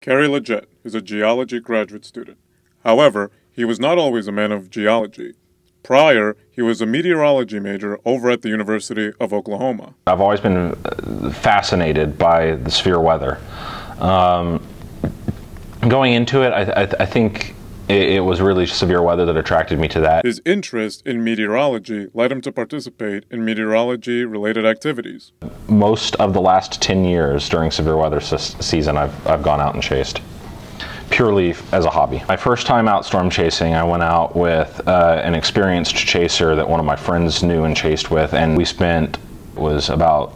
Carey Legett is a geology graduate student. However, he was not always a man of geology. Prior, he was a meteorology major over at the University of Oklahoma. I've always been fascinated by the severe weather. Going into it, I think it was really severe weather that attracted me to that. His interest in meteorology led him to participate in meteorology-related activities. Most of the last 10 years during severe weather season, I've gone out and chased, purely as a hobby. My first time out storm chasing, I went out with an experienced chaser that one of my friends knew and chased with, and we spent, was about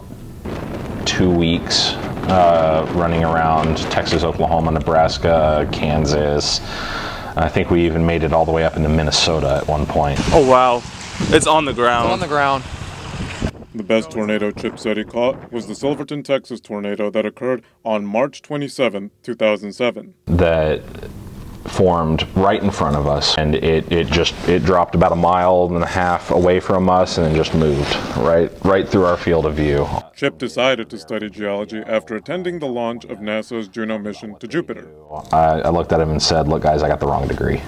2 weeks running around Texas, Oklahoma, Nebraska, Kansas. I think we even made it all the way up into Minnesota at one point. Oh wow, it's on the ground. It's on the ground. The best tornado Chip said he caught was the Silverton, Texas tornado that occurred on March 27, 2007. That formed right in front of us, and it dropped about 1.5 miles away from us and then just moved right through our field of view. Chip decided to study geology after attending the launch of NASA's Juno mission to Jupiter. I looked at him and said, "Look guys, I got the wrong degree.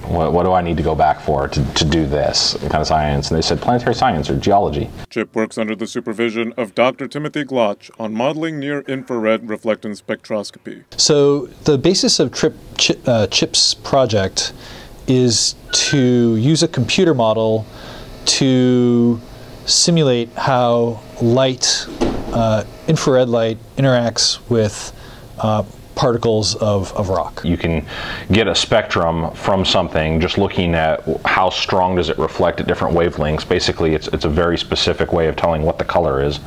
What do I need to go back for to do this kind of science?" And they said planetary science or geology. Chip works under the supervision of Dr. Timothy Glotch on modeling near-infrared reflectance spectroscopy. So the basis of Chip's project is to use a computer model to simulate how light, infrared light, interacts with particles of rock. You can get a spectrum from something just looking at how strong does it reflect at different wavelengths. Basically, it's a very specific way of telling what the color is,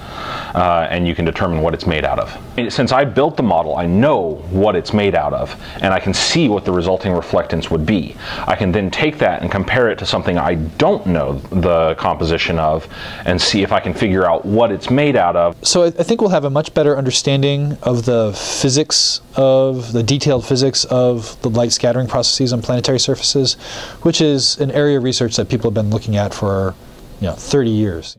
and you can determine what it's made out of. Since I built the model, I know what it's made out of, and I can see what the resulting reflectance would be. I can then take that and compare it to something I don't know the composition of and see if I can figure out what it's made out of. So I think we'll have a much better understanding of the physics of the detailed physics of the light scattering processes on planetary surfaces, which is an area of research that people have been looking at for 30 years.